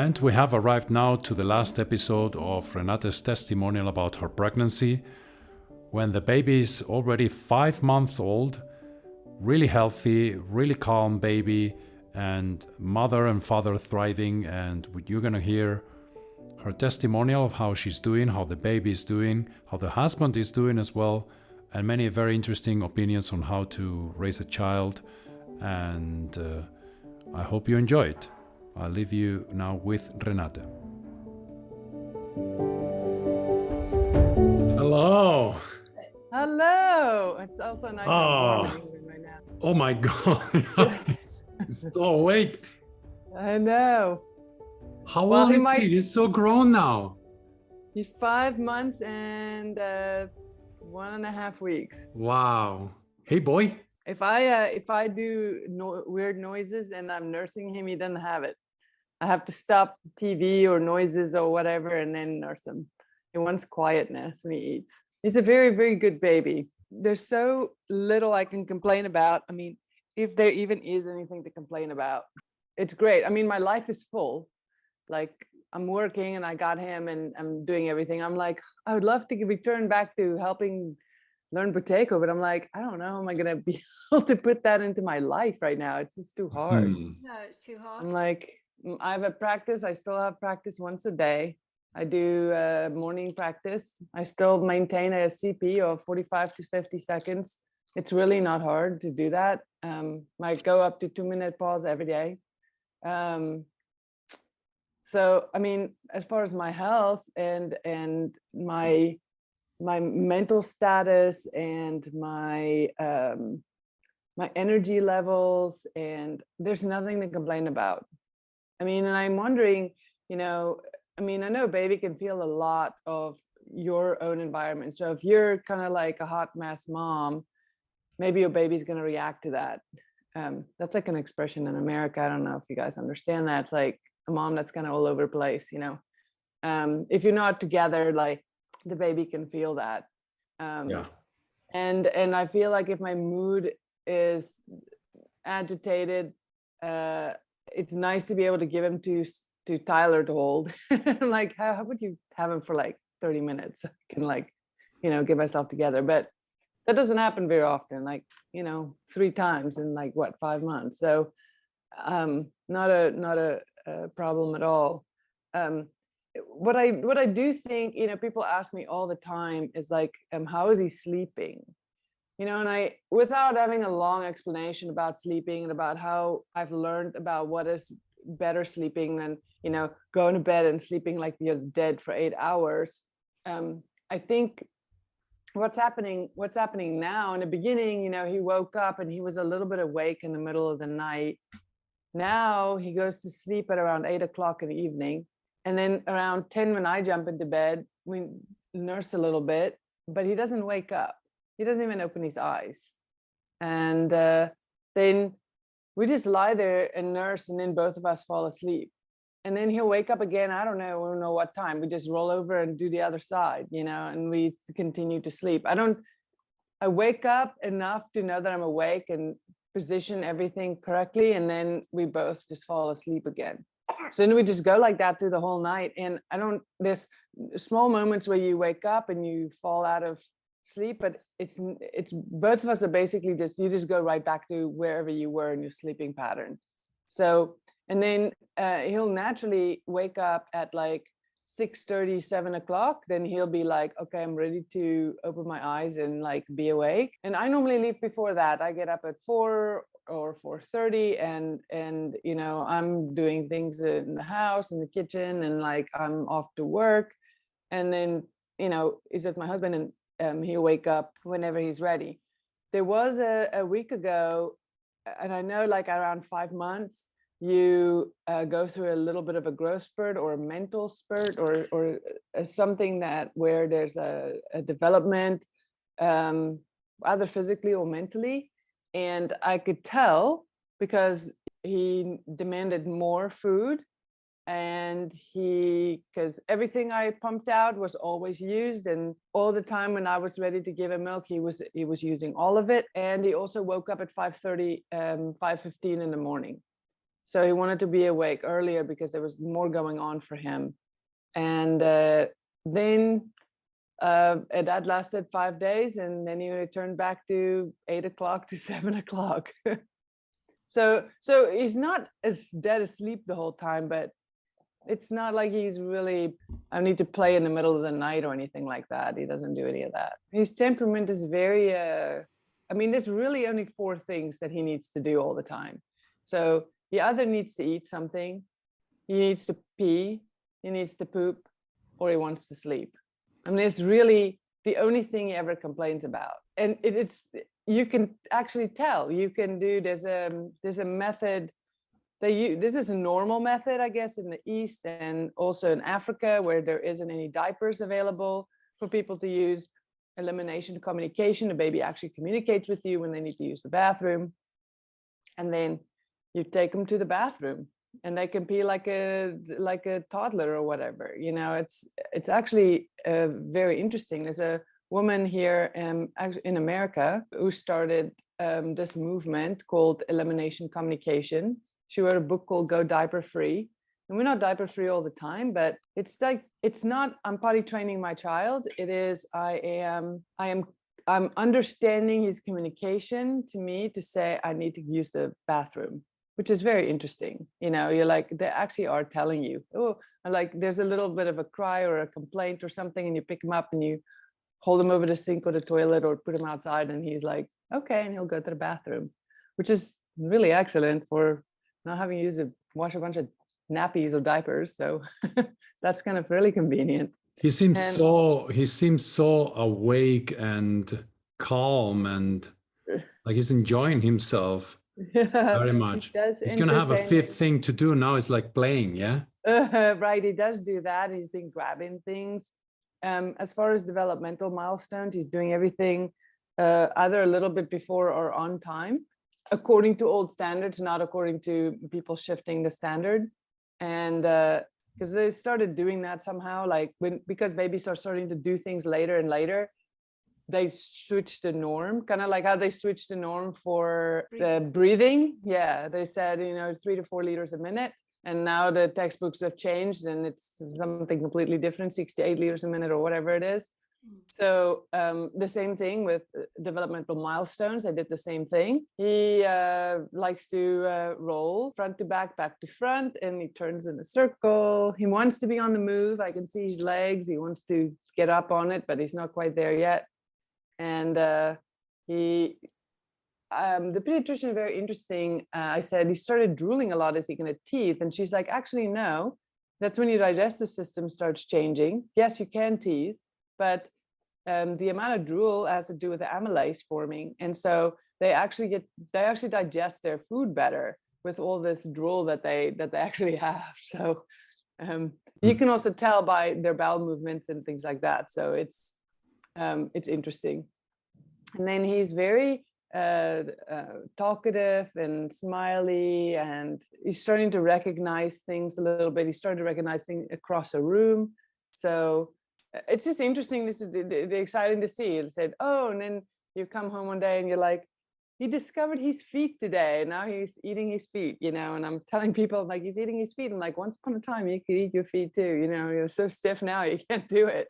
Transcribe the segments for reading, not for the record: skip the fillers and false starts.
And we have arrived now to the last episode of Renate's testimonial about her pregnancy, when the baby is already 5 months old, really healthy, really calm baby, and mother and father thriving. And you're going to hear her testimonial of how she's doing, how the baby is doing, how the husband is doing as well, and many very interesting opinions on how to raise a child. And I hope you enjoy it. I'll leave you now with Renate. Hello. Hello. It's also nice and warm in England right now. Oh my God. He's so awake. I know. How old is he? He's so grown now. He's 5 months and 1.5 weeks. Wow. Hey, boy. If I do weird noises and I'm nursing him, he doesn't have it. I have to stop TV or noises or whatever and then nurse him. He wants quietness when he eats. He's a very, very good baby. There's so little I can complain about. I mean, if there even is anything to complain about, it's great. I mean, my life is full. Like, I'm working and I got him and I'm doing everything. I'm like, I would love to return back to helping learn Buteyko, but I'm like, I don't know, am I gonna be able to put that into my life right now? It's just too hard. No, it's too hard. I'm like, I have a practice. I still have practice once a day. I do morning practice. I still maintain a CP of 45 to 50 seconds. It's really not hard to do that. I go up to 2-minute pause every day. So, I mean, as far as my health and my mental status and my energy levels, and there's nothing to complain about. I mean, and I'm wondering, I know baby can feel a lot of your own environment. So if you're kind of like a hot mess mom, maybe your baby's going to react to that. That's like an expression in America. I don't know if you guys understand that. It's like a mom that's kind of all over the place, if you're not together, like the baby can feel that. Yeah. And I feel like if my mood is agitated, it's nice to be able to give him to Tyler to hold. Like, how would you have him for like 30 minutes? So I can get myself together. But that doesn't happen very often, like, 3 times in like 5 months. So not a problem at all. What I do think, people ask me all the time is like, how is he sleeping? And I, without having a long explanation about sleeping and about how I've learned about what is better sleeping than, going to bed and sleeping like you're dead for 8 hours. I think what's happening now, in the beginning, he woke up and he was a little bit awake in the middle of the night. Now he goes to sleep at around 8 o'clock in the evening. And then around 10, when I jump into bed, we nurse a little bit, but he doesn't wake up. He doesn't even open his eyes. And then we just lie there and nurse, and then both of us fall asleep. And then he'll wake up again. I don't know what time. We just roll over and do the other side, and we continue to sleep. I wake up enough to know that I'm awake and position everything correctly. And then we both just fall asleep again. So then we just go like that through the whole night. And there's small moments where you wake up and you fall out of sleep, but it's both of us are basically you just go right back to wherever you were in your sleeping pattern. So, and then he'll naturally wake up at like 6:30, 7 o'clock. Then he'll be like, okay, I'm ready to open my eyes and like be awake. And I normally leave before that. I get up at 4 or 4:30 and I'm doing things in the house, in the kitchen, and like I'm off to work. And then, is with my husband, and he'll wake up whenever he's ready. There was a week ago, and I know like around 5 months, you go through a little bit of a growth spurt or a mental spurt or something where there's a development, either physically or mentally. And I could tell because he demanded more food, and because everything I pumped out was always used, and all the time when I was ready to give him milk, he was using all of it. And he also woke up at 5:30, 5:15 in the morning. So he wanted to be awake earlier because there was more going on for him. And then that lasted 5 days, and then he returned back to 8 o'clock to 7 o'clock. So he's not as dead asleep the whole time, but it's not like he's really, I need to play in the middle of the night or anything like that. He doesn't do any of that. His temperament is very, I mean, there's really only 4 things that he needs to do all the time. So he either needs to eat something, he needs to pee, he needs to poop, or he wants to sleep. I mean, it's really the only thing he ever complains about. And it's, you can actually tell, you can do, there's a method, this is a normal method, I guess, in the East and also in Africa, where there isn't any diapers available for people to use. Elimination communication, the baby actually communicates with you when they need to use the bathroom. And then you take them to the bathroom and they can pee like a toddler or whatever. You know, it's actually very interesting. There's a woman here in America who started this movement called elimination communication. She wrote a book called Go Diaper Free. And we're not diaper free all the time, but it's like, it's not, I'm potty training my child. It is, I'm understanding his communication to me to say, I need to use the bathroom, which is very interesting. You know, you're like, they actually are telling you, oh, like there's a little bit of a cry or a complaint or something, and you pick him up and you hold him over the sink or the toilet or put him outside, and he's like, okay, and he'll go to the bathroom, which is really excellent for not having to wash a bunch of nappies or diapers. So that's kind of really convenient. He seems so awake and calm, and like he's enjoying himself very much. He's gonna have a 5th thing to do now. It's like playing, yeah. Right, he does do that. He's been grabbing things. As far as developmental milestones, he's doing everything either a little bit before or on time, according to old standards, not according to people shifting the standard. And because they started doing that somehow, like because babies are starting to do things later and later, they switched the norm, kind of like how they switched the norm for the breathing. Yeah, they said, 3 to 4 liters a minute. And now the textbooks have changed and it's something completely different, 6 to 8 liters a minute or whatever it is. So the same thing with developmental milestones. I did the same thing. He likes to roll front to back, back to front, and he turns in a circle. He wants to be on the move. I can see his legs. He wants to get up on it, but he's not quite there yet. And the pediatrician, very interesting. I said he started drooling a lot as he can have teeth, and she's like, actually, no, that's when your digestive system starts changing. Yes, you can teeth, but the amount of drool has to do with the amylase forming, and so they actually digest their food better with all this drool that they actually have. So you can also tell by their bowel movements and things like that. So it's interesting. And then he's very talkative and smiley, and he's starting to recognize things a little bit. He started recognizing across a room. So it's just interesting. This is exciting to see. It said, oh, and then you come home one day and you're like, he discovered his feet today. Now he's eating his feet, and I'm telling people like he's eating his feet. And like, once upon a time you could eat your feet too, you're so stiff now you can't do it.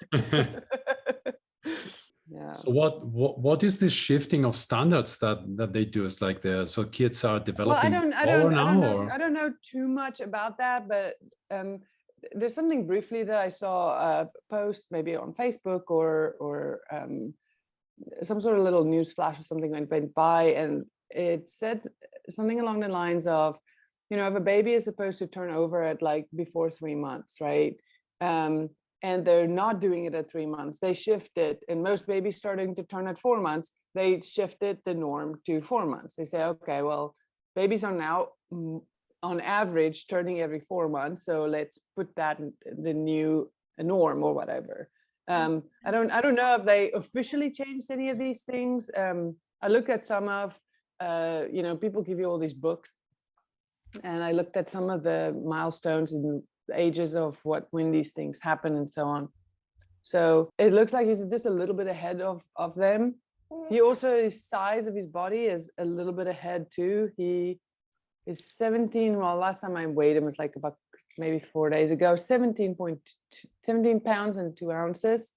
Yeah. So what is this shifting of standards that they do? It's like so kids are developing now? I don't know too much about that, but there's something briefly that I saw post maybe on Facebook or some sort of little news flash or something went by, and it said something along the lines of, if a baby is supposed to turn over at like before 3 months, right? And they're not doing it at 3 months, they shift it. And most babies starting to turn at 4 months, they shifted the norm to 4 months. They say, okay, well, babies are now on average turning every 4 months, so let's put that in the new norm or whatever. I don't know if they officially changed any of these things. I look at some of, people give you all these books, and I looked at some of the milestones and ages of when these things happen and so on. So it looks like he's just a little bit ahead of them. He also, his size of his body is a little bit ahead too. is 17. Well, last time I weighed him was like about maybe 4 days ago, 17 pounds and 2 ounces.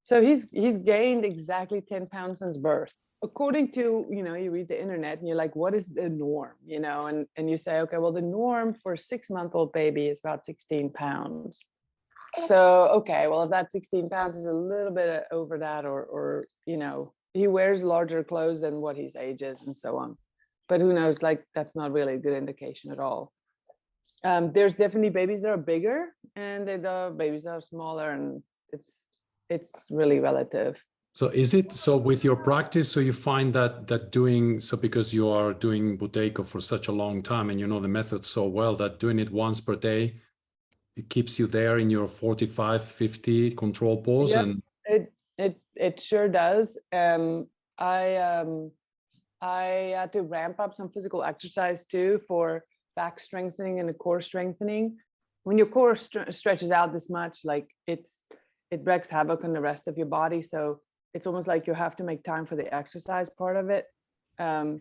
So he's gained exactly 10 pounds since birth. According to, you read the internet and you're like, what is the norm? And you say, okay, well, the norm for a 6-month-old baby is about 16 pounds. So, okay, well, if that 16 pounds is a little bit over that, or he wears larger clothes than what his age is and so on. But who knows, like, that's not really a good indication at all. There's definitely babies that are bigger and the babies that are smaller, and it's really relative. So is it so with your practice? So you find that doing so, because you are doing Buteyko for such a long time and you know the method so well, that doing it once per day, it keeps you there in your 45, 50 control pose? Yep, And it sure does. I had to ramp up some physical exercise too for back strengthening and the core strengthening. When your core stretches out this much, like it wreaks havoc on the rest of your body. So it's almost like you have to make time for the exercise part of it. And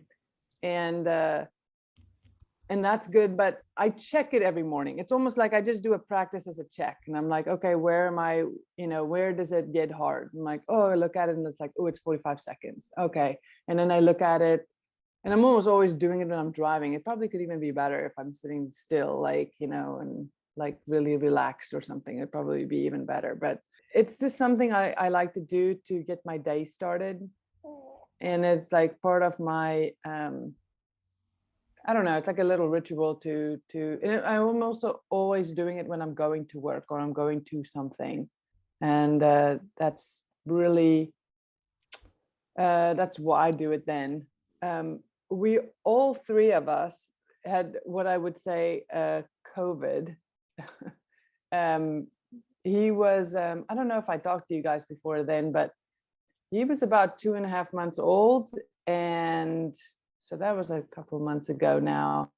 that's good, but I check it every morning. It's almost like I just do a practice as a check. And I'm like, okay, where am I, where does it get hard? I'm like, oh, I look at it and it's like, oh, it's 45 seconds. Okay. And then I look at it and I'm almost always doing it when I'm driving. It probably could even be better if I'm sitting still, like, and like really relaxed or something. It'd probably be even better. But it's just something I like to do to get my day started. And it's like part of my, I don't know, it's like a little ritual and I'm also always doing it when I'm going to work or I'm going to something. And that's really, that's why I do it then. We, all three of us had what I would say, COVID. He was, I don't know if I talked to you guys before then, but he was about 2.5 months old. And so that was a couple of months ago now.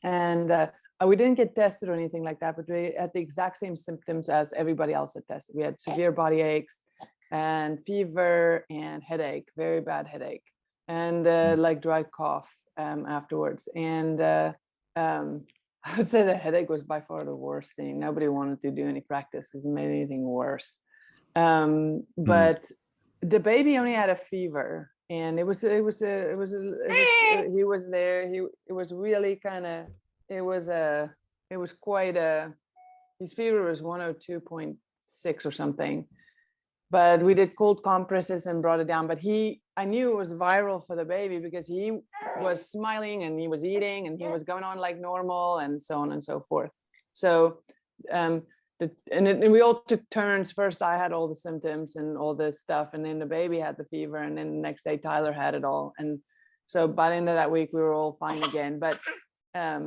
And we didn't get tested or anything like that, but we had the exact same symptoms as everybody else had tested. We had severe body aches and fever and headache, very bad headache, and like dry cough afterwards. And I would say the headache was by far the worst thing. Nobody wanted to do any practice because it made anything worse. But the baby only had a fever, and it was he was there. It was really kind of, it was quite his fever was 102.6 or something. But we did cold compresses and brought it down. But I knew it was viral for the baby because he was smiling and he was eating and he was going on like normal and so on and so forth. So, and we all took turns. First, I had all the symptoms and all this stuff, and then the baby had the fever, and then the next day Tyler had it all. And so by the end of that week, we were all fine again. But I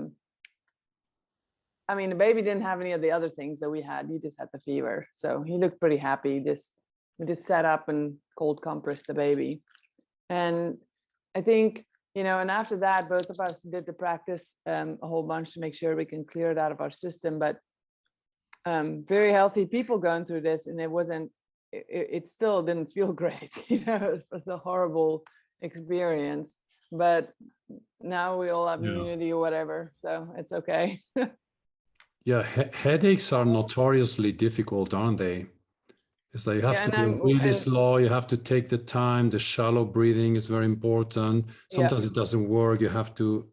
mean, the baby didn't have any of the other things that we had. He just had the fever. So he looked pretty happy. We just sat up and cold compressed the baby. And I think, and after that, both of us did the practice a whole bunch to make sure we can clear it out of our system. But very healthy people going through this, and it still didn't feel great. It was a horrible experience. But now we all have immunity or whatever, so it's okay. Yeah, headaches are notoriously difficult, aren't they? It's like you have to go really slow, you have to take the time, the shallow breathing is very important. Sometimes it doesn't work, you have to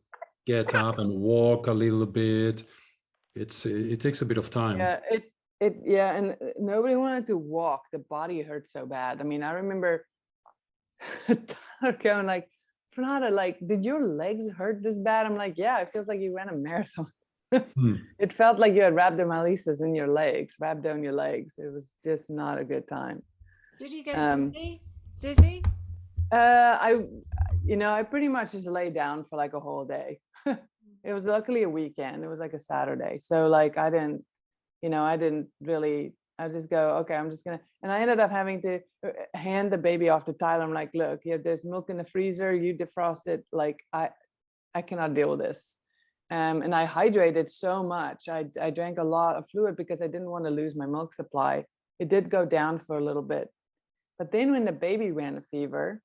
get up and walk a little bit. It takes a bit of time. Yeah, and nobody wanted to walk. The body hurt so bad. I mean, I remember going like, Renate, like, did your legs hurt this bad? I'm like, yeah, it feels like you ran a marathon. It felt like you had rhabdomyolysis in your legs, wrapped down your legs. It was just not a good time. Did you get dizzy? I pretty much just lay down for like a whole day. It was luckily a weekend. It was like a Saturday. So like I didn't really, I just go, okay, I'm just gonna, and I ended up having to hand the baby off to Tyler. I'm like, look, there's milk in the freezer, you defrost it. Like I cannot deal with this. And I hydrated so much. I drank a lot of fluid because I didn't want to lose my milk supply. It did go down for a little bit. But then when the baby ran a fever,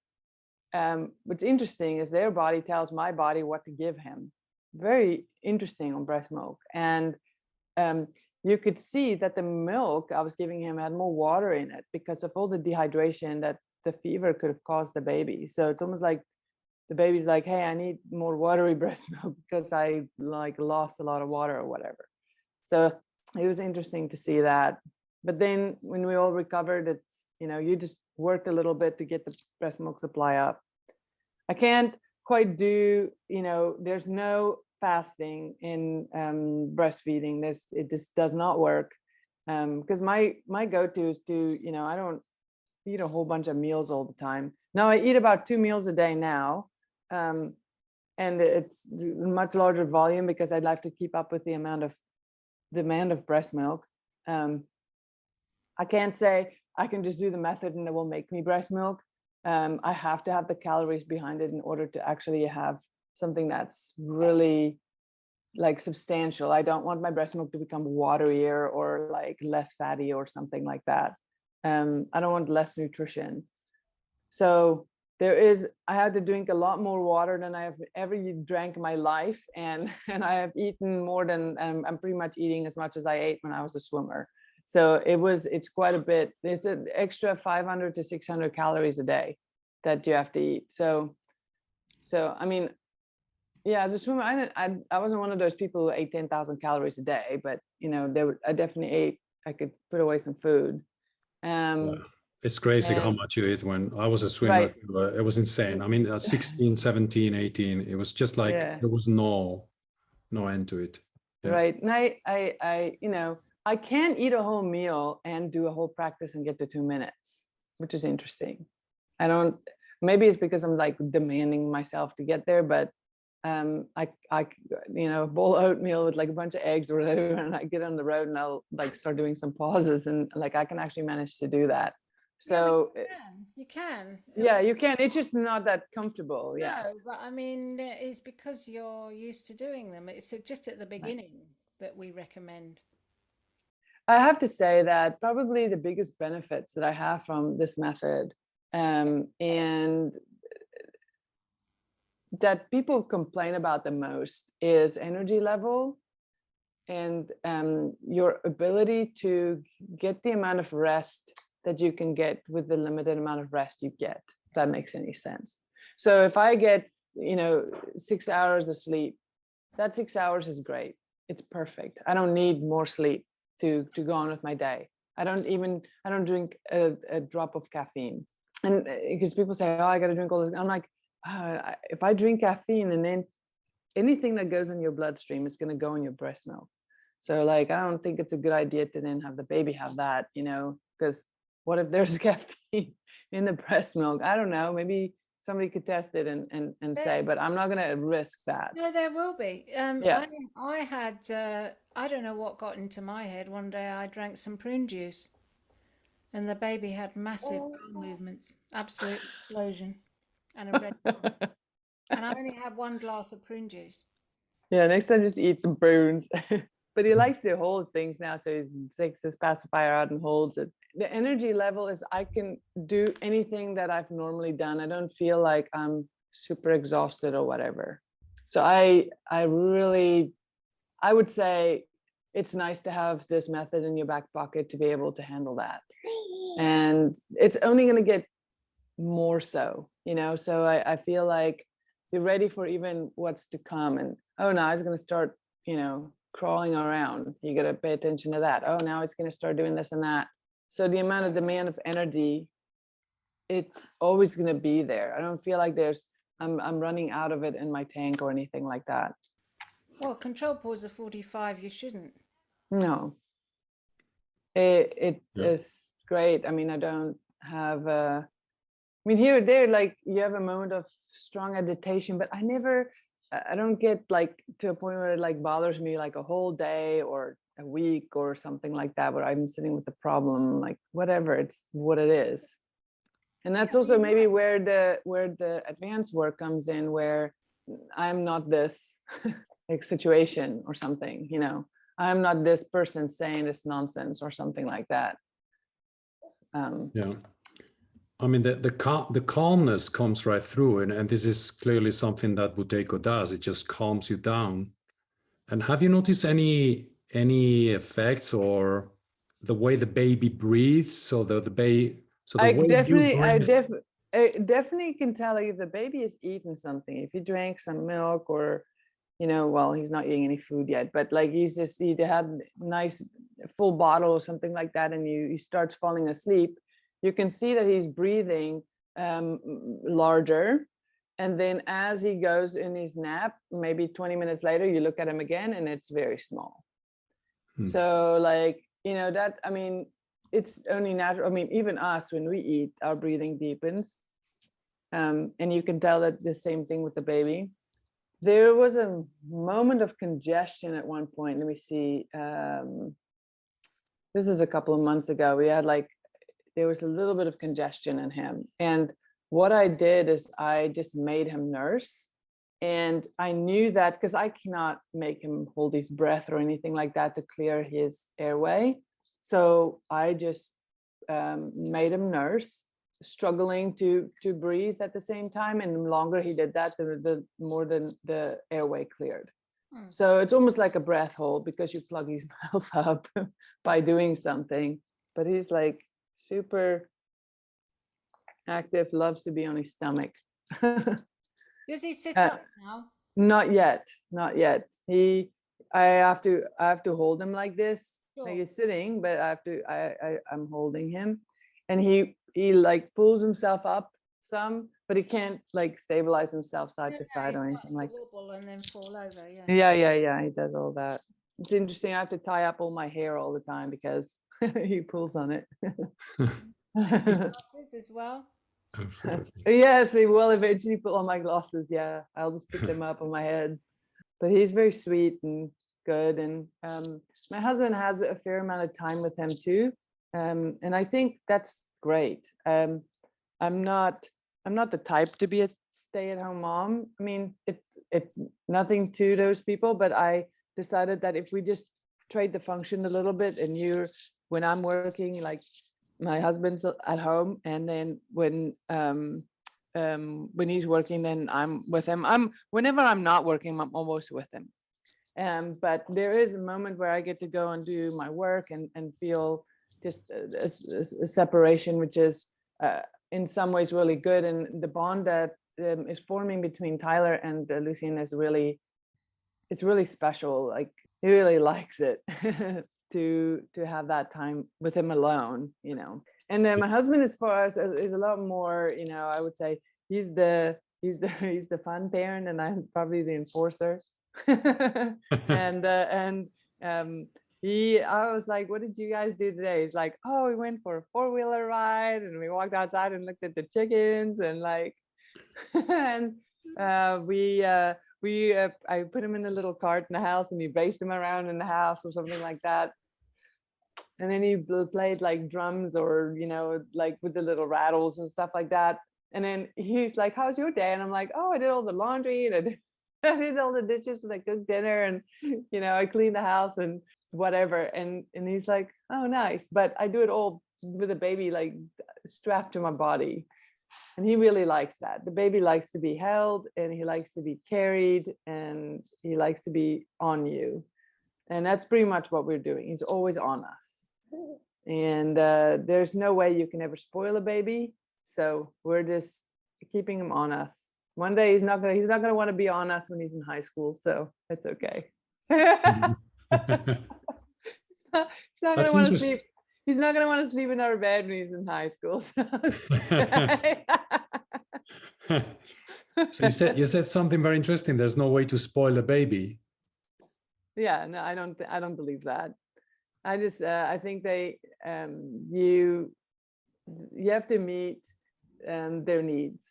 what's interesting is their body tells my body what to give him. very interesting on breast milk. And you could see that the milk I was giving him had more water in it because of all the dehydration that the fever could have caused the baby. So it's almost like the baby's like, hey, I need more watery breast milk because I like lost a lot of water or whatever. So it was interesting to see that. But then when we all recovered, it's, you know, you just worked a little bit to get the breast milk supply up. I can't quite do, you know, there's no fasting in breastfeeding. It just does not work. Because my go-to is to, you know, I don't eat a whole bunch of meals all the time. Now I eat about 2 meals a day now. And it's much larger volume because I'd like to keep up with the amount of demand of breast milk. I can't say I can just do the method and it will make me breast milk. I have to have the calories behind it in order to actually have something that's really like substantial. I don't want my breast milk to become waterier or like less fatty or something like that. I don't want less nutrition. So I had to drink a lot more water than I have ever drank in my life. And I have eaten more than, I'm pretty much eating as much as I ate when I was a swimmer. So it's quite a bit. It's an extra 500 to 600 calories a day that you have to eat. So I mean, yeah, as a swimmer, I wasn't one of those people who ate 10,000 calories a day, but you know, I definitely ate, I could put away some food. Yeah. It's crazy how much you ate. When I was a swimmer, right. It was insane. I mean, 16, 17, 18, it was just like, Yeah. there was no end to it. Yeah. Right. And I, you know, I can eat a whole meal and do a whole practice and get to 2 minutes, which is interesting. Maybe it's because I'm like demanding myself to get there, but I, you know, bowl of oatmeal with like a bunch of eggs or whatever, and I get on the road and I'll like start doing some pauses and like I can actually manage to do that. So you can. Yeah, you can. It's just not that comfortable. No, Yes. but I mean, it's because you're used to doing them. It's just at the beginning that we recommend. I have to say that probably the biggest benefits that I have from this method, and that people complain about the most, is energy level and your ability to get the amount of rest that you can get with the limited amount of rest you get, if that makes any sense. So if I get, you know, 6 hours of sleep, that 6 hours is great. It's perfect. I don't need more sleep to go on with my day. I don't drink a drop of caffeine. And because people say, oh, I got to drink all this. I'm like, if I drink caffeine, and then anything that goes in your bloodstream is going to go in your breast milk. So like, I don't think it's a good idea to then have the baby have that, you know, because what if there's caffeine in the breast milk? I don't know. Maybe somebody could test it and say, but I'm not going to risk that. No, there will be. Yeah. I had, I don't know what got into my head. One day I drank some prune juice and the baby had massive bowel movements, absolute explosion, and a red bum. And I only had 1 glass of prune juice. Yeah, next time just eat some prunes. But he likes to hold things now, so he takes his pacifier out and holds it. The energy level is, I can do anything that I've normally done. I don't feel like I'm super exhausted or whatever. So I would say it's nice to have this method in your back pocket to be able to handle that. And it's only going to get more so, you know, so I feel like you're ready for even what's to come. And oh, now it's going to start, you know, crawling around. You got to pay attention to that. Oh, now it's going to start doing this and that. So the amount of demand of energy, it's always going to be there. I don't feel like I'm running out of it in my tank or anything like that. Well, control pause of 45, you shouldn't. No. It is great. I mean, I don't have I mean, here or there, like you have a moment of strong agitation, but I don't get like to a point where it like bothers me like a whole day or a week or something like that, where I'm sitting with the problem, like whatever, it's what it is. And that's also maybe where the advanced work comes in, where I'm not this like situation or something, you know, I'm not this person saying this nonsense or something like that. Yeah. I mean, the calmness comes right through, and this is clearly something that Buteyko does. It just calms you down. And have you noticed any effects or the way the baby breathes? So the way you breathe. I definitely can tell if the baby is eating something. If he drank some milk, or well, he's not eating any food yet, but like he had nice full bottle or something like that, and he starts falling asleep, you can see that he's breathing larger. And then as he goes in his nap, maybe 20 minutes later, you look at him again and it's very small. So like, that, I mean, it's only natural. I mean, even us, when we eat, our breathing deepens. And you can tell that the same thing with the baby. There was a moment of congestion at one point. Let me see. This is a couple of months ago. We had there was a little bit of congestion in him. And what I did is I just made him nurse. And I knew that because I cannot make him hold his breath or anything like that to clear his airway. So I just made him nurse, struggling to breathe at the same time. And the longer he did that, the more the airway cleared. So it's almost like a breath hold, because you plug his mouth up by doing something. But he's like super active, loves to be on his stomach. Does he sit up now? Not yet. I have to hold him like this. Sure. Like he's sitting, but I'm holding him, and he like pulls himself up some, but he can't like stabilize himself side to side or anything like that. Wobble and then fall over. Yeah, he does all that. It's interesting. I have to tie up all my hair all the time because he pulls on it. Glasses as well. Absolutely. Yes, he will eventually put on my glasses. Yeah, I'll just pick them up on my head. But he's very sweet and good. And my husband has a fair amount of time with him too. And I think that's great. I'm not the type to be a stay-at-home mom. I mean, it nothing to those people, but I decided that if we just trade the function a little bit, and when I'm working, like my husband's at home, and then when he's working, then I'm with him. Whenever I'm not working, I'm almost with him. But there is a moment where I get to go and do my work and feel just a separation, which is in some ways really good. And the bond that is forming between Tyler and Lucien is really special. Like he really likes it to have that time with him alone, And then my husband, as far as is a lot more, I would say he's the fun parent, and I'm probably the enforcer. I was like, what did you guys do today? He's like, oh, we went for a 4-wheeler ride, and we walked outside and looked at the chickens, and like, and I put him in a little cart in the house, and he raced him around in the house or something like that. And then he played like drums, or like with the little rattles and stuff like that. And then he's like, how's your day? And I'm like, oh, I did all the laundry, and I did all the dishes, and I cooked dinner, and I cleaned the house and whatever. And he's like, oh, nice. But I do it all with a baby like strapped to my body. And he really likes that. The baby likes to be held, and he likes to be carried, and he likes to be on you. And that's pretty much what we're doing. He's always on us. And there's no way you can ever spoil a baby. So we're just keeping him on us. One day he's not gonna want to be on us when he's in high school. So it's okay. He's not gonna want to sleep. He's not gonna want to sleep in our bed when he's in high school. So you said something very interesting. There's no way to spoil a baby. Yeah, no, I don't believe that. I just I think you have to meet their needs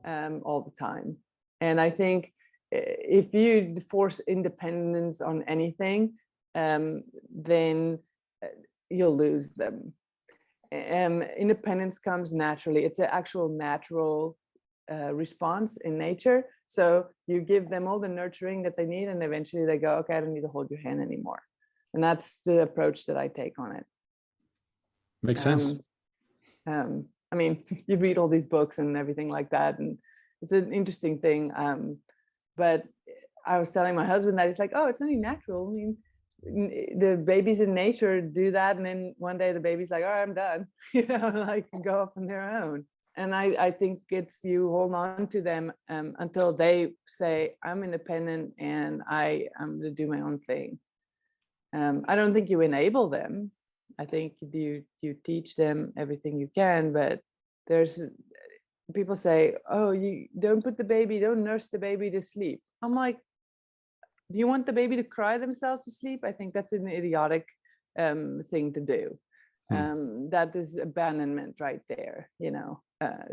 all the time. And I think if you force independence on anything, then you'll lose them. Independence comes naturally. It's an actual natural response in nature. So you give them all the nurturing that they need, and eventually they go, okay, I don't need to hold your hand anymore. And that's the approach that I take on it. Makes sense. I mean, you read all these books and everything like that, and it's an interesting thing. But I was telling my husband that he's like, oh, it's only natural. I mean, the babies in nature do that, and then one day the baby's like, all right, I'm done, like go off on their own. And I think it's you hold on to them until they say, I'm independent and I'm going to do my own thing. I don't think you enable them. I think you teach them everything you can, but there's people say, oh, you don't nurse the baby to sleep. I'm like, do you want the baby to cry themselves to sleep? I think that's an idiotic thing to do. That is abandonment right there,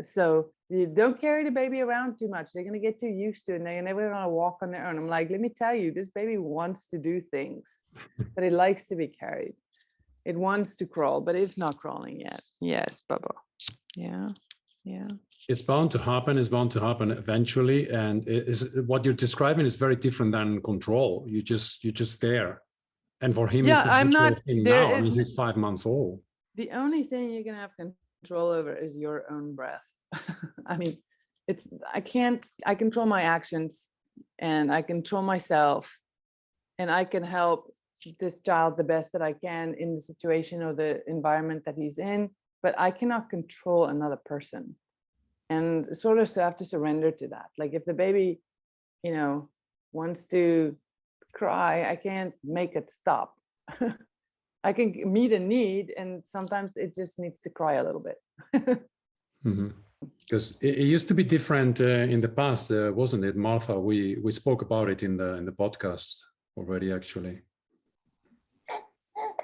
so you don't carry the baby around too much. They're going to get too used to it, and they're never going to walk on their own. I'm like, let me tell you, this baby wants to do things, but it likes to be carried. It wants to crawl, but it's not crawling yet. Yes, Bubba. Yeah. It's bound to happen. It's bound to happen eventually, and what you're describing is very different than control. You're just there, and for him, it's the natural thing now. I mean, he's 5 months old. The only thing you're gonna have control over is your own breath. I mean, I control my actions, and I control myself, and I can help this child the best that I can in the situation or the environment that he's in, but I cannot control another person. And sort of have to surrender to that. Like if the baby, wants to cry, I can't make it stop. I can meet a need, and sometimes it just needs to cry a little bit. Because it used to be different in the past, wasn't it, Martha? We spoke about it in the podcast already, actually.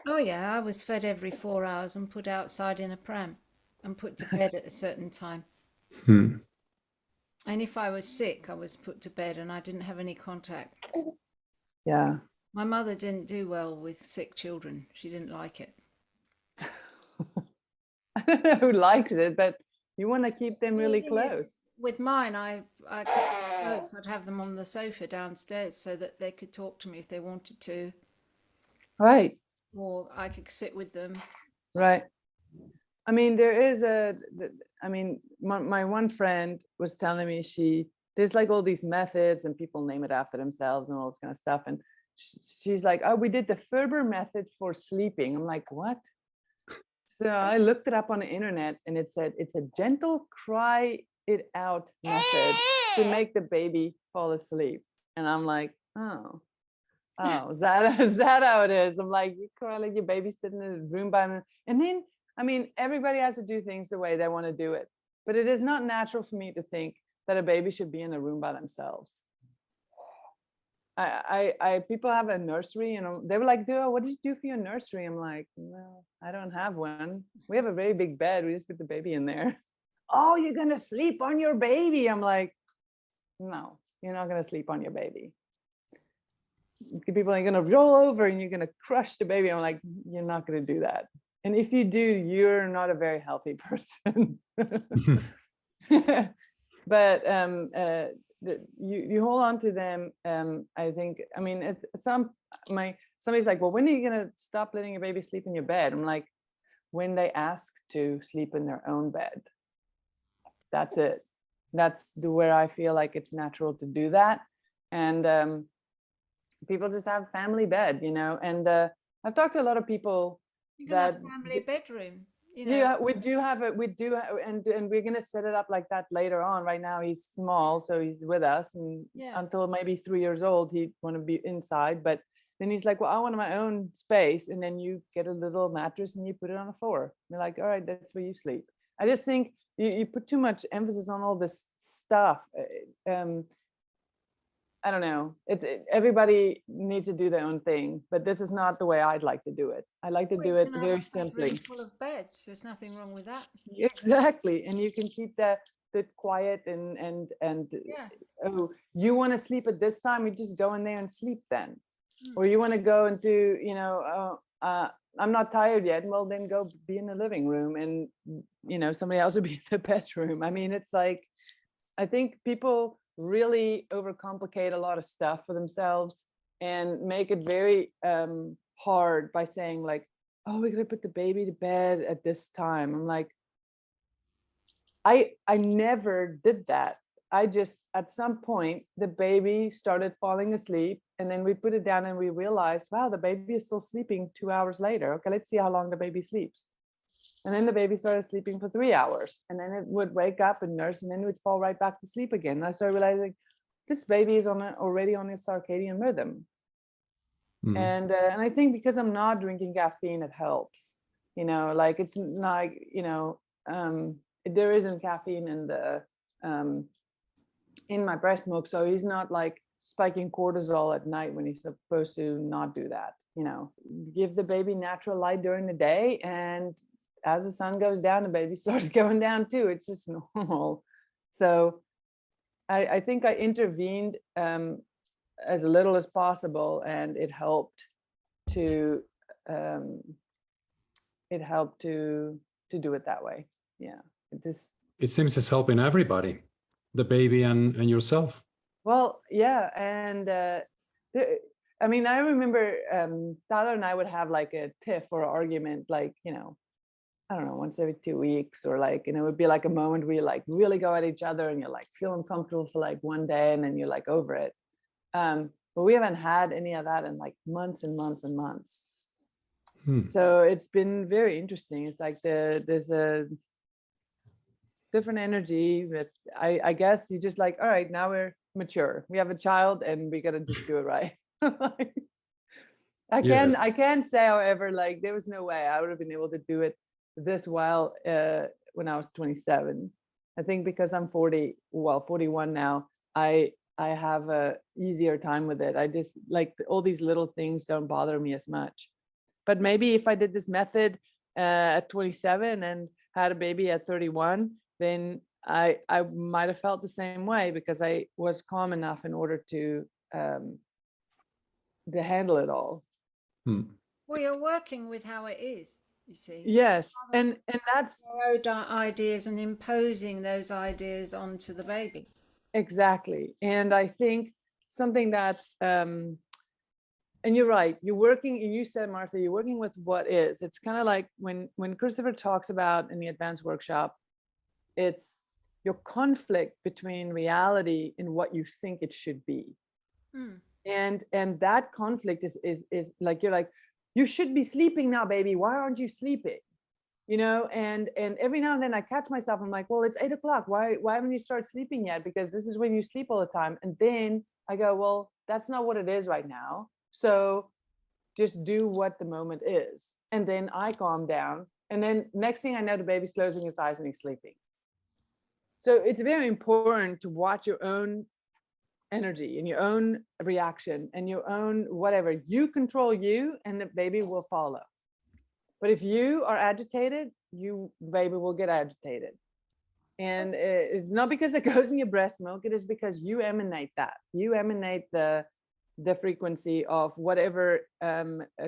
Oh yeah, I was fed every 4 hours and put outside in a pram and put to bed at a certain time. And if I was sick, I was put to bed, and I didn't have any contact. Yeah. My mother didn't do well with sick children. She didn't like it. I don't know who likes it, but you want to keep them really close. With mine, I kept them close. I'd have them on the sofa downstairs so that they could talk to me if they wanted to. Right. Or I could sit with them. Right. I mean, there is my one friend was telling me there's like all these methods and people name it after themselves and all this kind of stuff. And she's like, oh, we did the Ferber method for sleeping. I'm like, what? So I looked it up on the internet, and it said it's a gentle cry it out method to make the baby fall asleep. And I'm like, oh, is that how it is? I'm like, you cry like your baby's sitting in a room by them. And then, I mean, everybody has to do things the way they want to do it. But it is not natural for me to think that a baby should be in a room by themselves. People have a nursery, and they were like, what did you do for your nursery? I'm like, no, I don't have one. We have a very big bed. We just put the baby in there. Oh, you're going to sleep on your baby. I'm like, no, you're not going to sleep on your baby. People are going to roll over and you're going to crush the baby. I'm like, you're not going to do that. And if you do, you're not a very healthy person. But you hold on to them. I think, I mean, somebody's like, well, when are you going to stop letting your baby sleep in your bed? I'm like, when they ask to sleep in their own bed. That's it. That's where I feel like it's natural to do that. And people just have family bed, and I've talked to a lot of people that have a family bedroom. Yeah, we do, and we're gonna set it up like that later on. Right now he's small, so he's with us, and until maybe 3 years old he'd want to be inside. But then he's like, well, I want my own space. And then you get a little mattress and you put it on the floor. And you're like, all right, that's where you sleep. I just think you put too much emphasis on all this stuff. I don't know. Everybody needs to do their own thing, but this is not the way I'd like to do it. I like to do it very simply. Full of beds. There's nothing wrong with that. Exactly, and you can keep the quiet and oh, you want to sleep at this time? You just go in there and sleep then, or you want to go and do I'm not tired yet. Well, then go be in the living room, and somebody else will be in the bedroom. I mean, it's like I think people really overcomplicate a lot of stuff for themselves and make it very hard by saying like, oh, we're gonna put the baby to bed at this time. I'm like, I never did that. I just, at some point, the baby started falling asleep, and then we put it down and we realized, wow, the baby is still sleeping 2 hours later. Okay, let's see how long the baby sleeps. And then the baby started sleeping for 3 hours, and then it would wake up and nurse, and then it would fall right back to sleep again. And I started realizing this baby is already on his circadian rhythm. And I think because I'm not drinking caffeine, it helps. You know, like it's not, you know, there isn't caffeine in the in my breast milk, so he's not like spiking cortisol at night when he's supposed to not do that. You know, give the baby natural light during the day, and as the sun goes down, the baby starts going down too. It's just normal. So I think I intervened as little as possible, and it helped to do it that way. Yeah, it seems it's helping everybody, the baby and yourself. Well, yeah, and I mean, I remember Tyler and I would have like a tiff or argument, like, you know, I don't know, once every 2 weeks, or like, and it would be like a moment where you like really go at each other and you're like feel uncomfortable for like one day and then you're like over it. But we haven't had any of that in like months and months and months. So it's been very interesting. It's like there's a different energy that I guess you just like, all right, now we're mature. We have a child and we got to just do it right. I can say, however, like there was no way I would have been able to do it this well when I was 27. I think because I'm 41 now, I have a easier time with it. I just like all these little things don't bother me as much. But maybe if I did this method at 27 and had a baby at 31, then I might have felt the same way, because I was calm enough in order to handle it all. Well, you're working with how it is, you see. Yes, and that's your own ideas and imposing those ideas onto the baby. Exactly. And I think something that's and you're right, you're working, and you said, Martha, you're working with what is. It's kind of like when Christopher talks about in the advanced workshop, it's your conflict between reality and what you think it should be. And that conflict is like, you're like, you should be sleeping now, baby, why aren't you sleeping? You know, and every now and then I catch myself, I'm like, well, it's 8 o'clock, why haven't you started sleeping yet? Because this is when you sleep all the time. And then I go, well, that's not what it is right now, so just do what the moment is. And then I calm down, and then next thing I know, the baby's closing its eyes and he's sleeping. So it's very important to watch your own energy and your own reaction and your own whatever. You control you, and the baby will follow. But if you are agitated, baby will get agitated. And it's not because it goes in your breast milk, it is because you emanate that. You emanate the frequency of whatever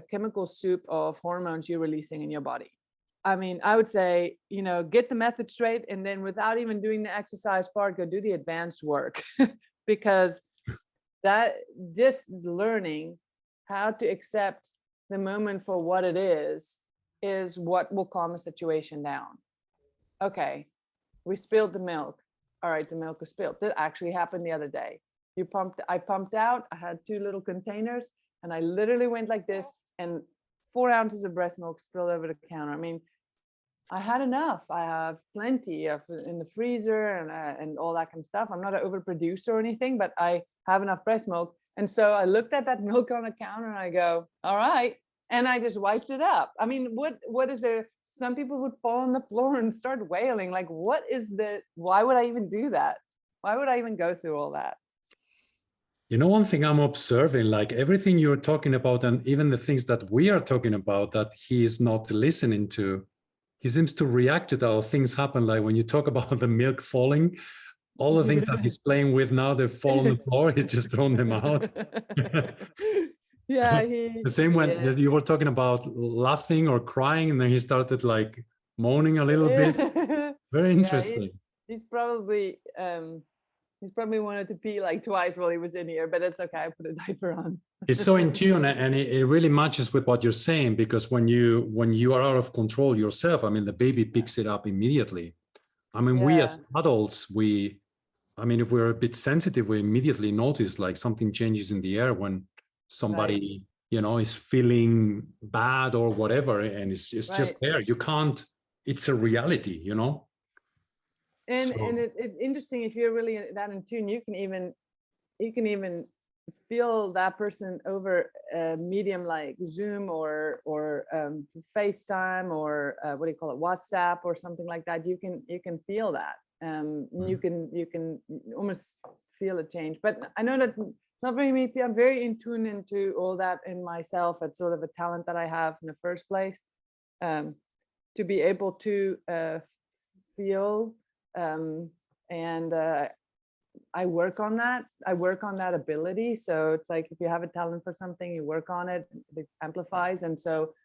chemical soup of hormones you're releasing in your body. I mean, I would say, you know, get the method straight, and then without even doing the exercise part, go do the advanced work. Because that just learning how to accept the moment for what it is what will calm a situation down. Okay, we spilled the milk. All right, the milk is spilled. That actually happened the other day. I pumped out, I had 2 little containers, and I literally went like this, and 4 ounces of breast milk spilled over the counter. I mean, I had enough. I have plenty of in the freezer and all that kind of stuff. I'm not an overproducer or anything, but I have enough breast milk. And so I looked at that milk on the counter and I go, all right. And I just wiped it up. I mean, what is there? Some people would fall on the floor and start wailing. Like, why would I even do that? Why would I even go through all that? You know, one thing I'm observing, like everything you're talking about, and even the things that we are talking about that he is not listening to, he seems to react to that. Things happen, like when you talk about the milk falling, all the things that he's playing with now, they fall on the floor, he's just thrown them out. Yeah, the same when you were talking about laughing or crying, and then he started like moaning a little bit. Very interesting. Yeah, he's probably wanted to pee like twice while he was in here, but it's okay. I put a diaper on. It's so in tune, and it really matches with what you're saying, because when you are out of control yourself, I mean, the baby picks it up immediately. I mean, we Yeah. as adults, I mean, if we're a bit sensitive, we immediately notice like something changes in the air when somebody, you know, is feeling bad or whatever, and it's Right. just there. You can't, it's a reality, you know? And So, it's interesting, if you're really that in tune, you can even feel that person over a medium like Zoom or FaceTime or what do you call it, WhatsApp or something like that. You can feel that. You can almost feel a change. But I know that not very many people. I'm very in tune into all that in myself. It's sort of a talent that I have in the first place, to be able to feel, and I work on that. I work on that ability. So it's like if you have a talent for something, you work on it, it amplifies. And so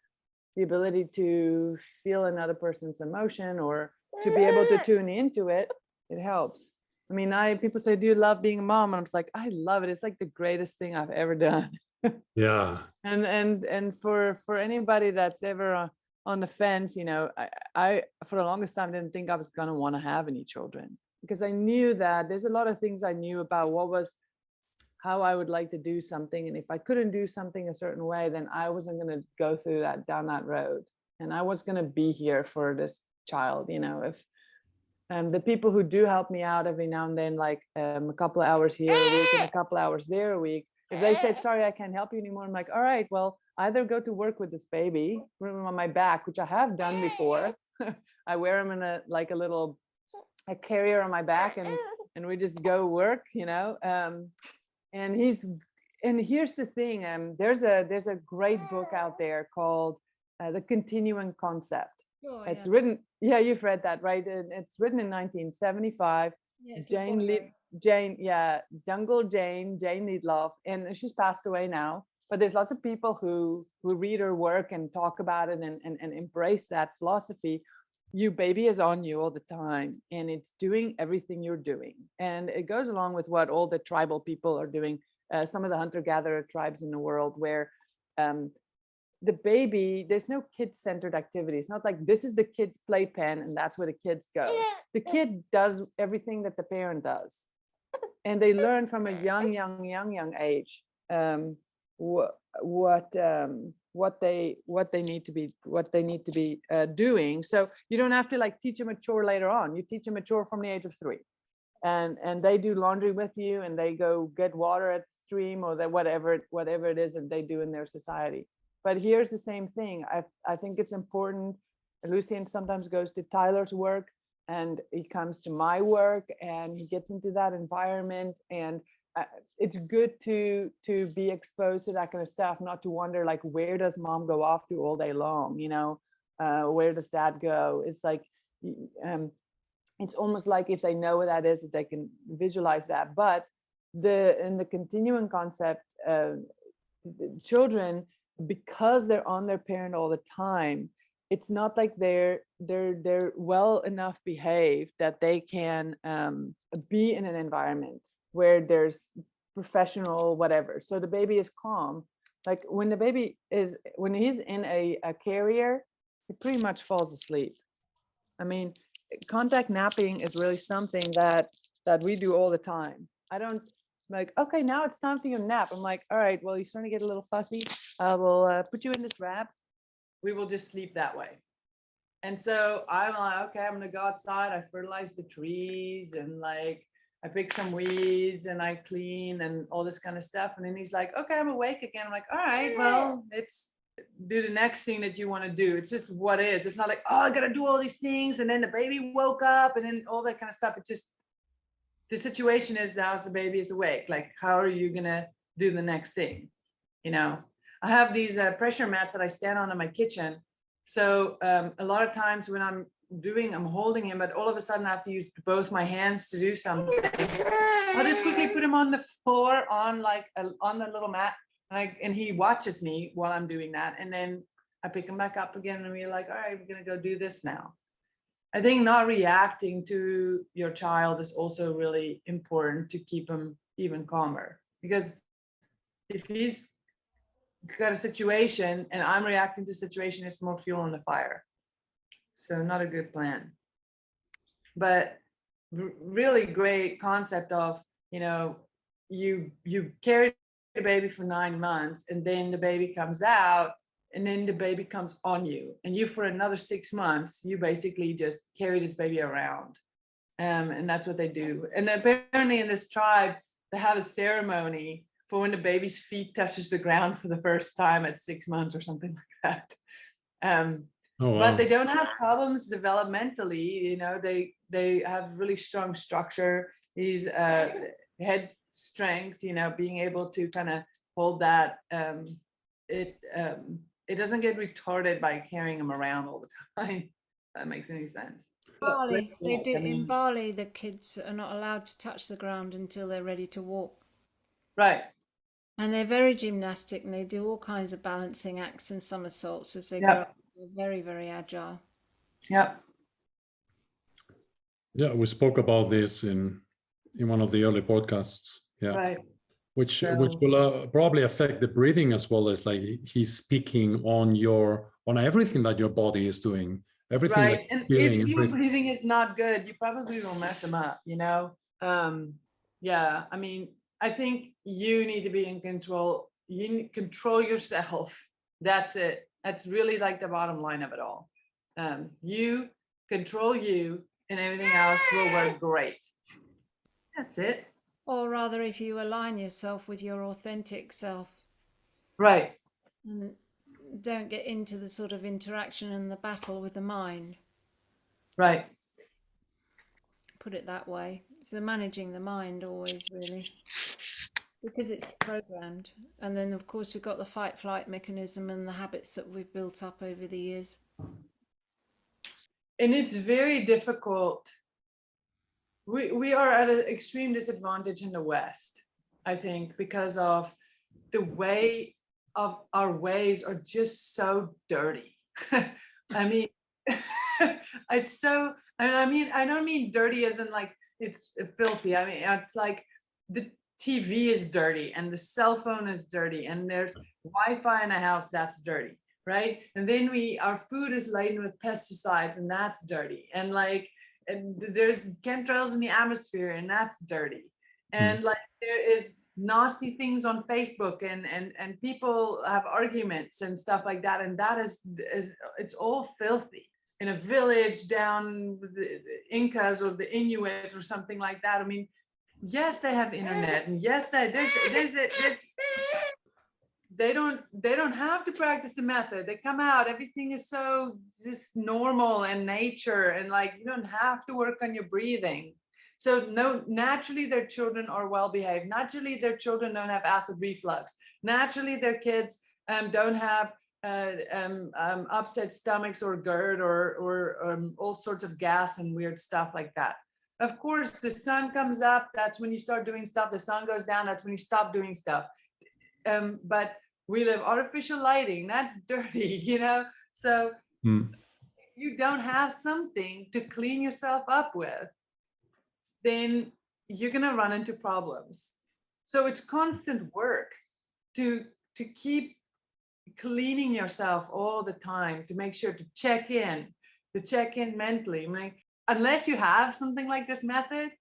the ability to feel another person's emotion or to be able to tune into it, it helps. I mean, people say, do you love being a mom? And I'm just like, I love it. It's like the greatest thing I've ever done. yeah. And for anybody that's ever on the fence, you know, I for the longest time didn't think I was gonna want to have any children, because I knew that there's a lot of things I knew about how I would like to do something. And if I couldn't do something a certain way, then I wasn't going to go through down that road. And I was going to be here for this child, you know. If the people who do help me out every now and then, like a couple of hours here a week and a couple of hours there a week, if they said, sorry, I can't help you anymore, I'm like, all right, well, either go to work with this baby, put him on my back, which I have done before. I wear him in a carrier on my back, and we just go work, you know. And here's the thing, there's a great book out there called The Continuum Concept. Oh, It's yeah. written, yeah, you've read that, right? It's written in 1975. Yeah, it's Jane Needlove, and she's passed away now. But there's lots of people who read her work and talk about it and embrace that philosophy. Your baby is on you all the time, and it's doing everything you're doing. And it goes along with what all the tribal people are doing, some of the hunter-gatherer tribes in the world, where the baby, there's no kid-centered activity. It's not like this is the kid's playpen and that's where the kids go. The kid does everything that the parent does. And they learn from a young age what they need to be doing. So you don't have to like teach them a chore later on. You teach them a chore from the age of 3, and they do laundry with you, and they go get water at the stream, or that whatever it is that they do in their society. But here's the same thing. I think it's important. Lucien sometimes goes to Tyler's work, and he comes to my work, and he gets into that environment, and it's good to be exposed to that kind of stuff, not to wonder like, where does mom go off to all day long, you know, where does dad go? It's like it's almost like if they know what that is, that they can visualize that. But in the continuum concept, children, because they're on their parent all the time, it's not like they're well enough behaved that they can be in an environment where there's professional whatever. So the baby is calm. Like when he's in a carrier, he pretty much falls asleep. I mean, contact napping is really something that we do all the time. I don't like, okay, now it's time for your nap. I'm like, all right, well, you're starting to get a little fussy. I will put you in this wrap. We will just sleep that way. And so I'm like, okay, I'm gonna go outside. I fertilize the trees, and like I pick some weeds and I clean and all this kind of stuff. And then he's like, okay, I'm awake again. I'm like, all right, well, it's do the next thing that you want to do. It's just what is. It's not like, oh, I gotta do all these things, and then the baby woke up and then all that kind of stuff. It's just the situation is now the baby is awake. Like, how are you gonna do the next thing? You know, I have these pressure mats that I stand on in my kitchen. So a lot of times when I'm holding him, but all of a sudden I have to use both my hands to do something. I'll just quickly put him on the floor on the little mat, and he watches me while I'm doing that. And then I pick him back up again, and we're like, all right, we're gonna go do this now. I think not reacting to your child is also really important to keep him even calmer, because if he's got a situation and I'm reacting to the situation, it's more fuel on the fire. So not a good plan. but really great concept of, you know, you carry the baby for 9 months, and then the baby comes out, and then the baby comes on you, and you for another 6 months, you basically just carry this baby around. And that's what they do. And apparently in this tribe, they have a ceremony for when the baby's feet touches the ground for the first time at 6 months or something like that. Oh, wow. But they don't have problems developmentally. You know, they have really strong structure. He's head strength, you know, being able to kind of hold that. It doesn't get retarded by carrying them around all the time. If that makes any sense. Bali, they do in Bali. The kids are not allowed to touch the ground until they're ready to walk. Right. And they're very gymnastic, and they do all kinds of balancing acts and somersaults as they grow up. They're very, very agile. Yep. Yeah, we spoke about this in one of the early podcasts. Yeah. Right. Which will probably affect the breathing as well, as like he's speaking on everything that your body is doing. Everything. Right. And if your breathing is not good, you probably will mess them up, you know? Yeah. I mean, I think you need to be in control. You need to control yourself. That's it. That's really like the bottom line of it all. You control you, and everything else will work great. That's it. Or rather, if you align yourself with your authentic self. Right. And don't get into the sort of interaction and the battle with the mind. Right. Put it that way. So managing the mind always, really, because it's programmed. And then, of course, we've got the fight-flight mechanism and the habits that we've built up over the years. And it's very difficult. We are at an extreme disadvantage in the West, I think, because of the way of our ways are just so dirty. I mean, it's so, I mean, I don't mean dirty as in like it's filthy. I mean, it's like the TV is dirty and the cell phone is dirty and there's Wi-Fi in a house that's dirty, right? And then our food is laden with pesticides and that's dirty. And like, and there's chemtrails in the atmosphere and that's dirty. And like there is nasty things on Facebook and people have arguments and stuff like that. And that is it's all filthy. In a village down with the Incas or the Inuit or something like that. I mean, yes, they have internet, and yes, they don't have to practice the method. They come out, everything is so just normal and nature, and like you don't have to work on your breathing. So no, naturally their children are well behaved. Naturally their children don't have acid reflux. Naturally their kids don't have upset stomachs or GERD or all sorts of gas and weird stuff like that. Of course, the sun comes up, that's when you start doing stuff. The sun goes down, that's when you stop doing stuff. But we live artificial lighting, that's dirty, you know? So if you don't have something to clean yourself up with, then you're gonna run into problems. So it's constant work to keep cleaning yourself all the time, to make sure to check in mentally. I mean, unless you have something like this method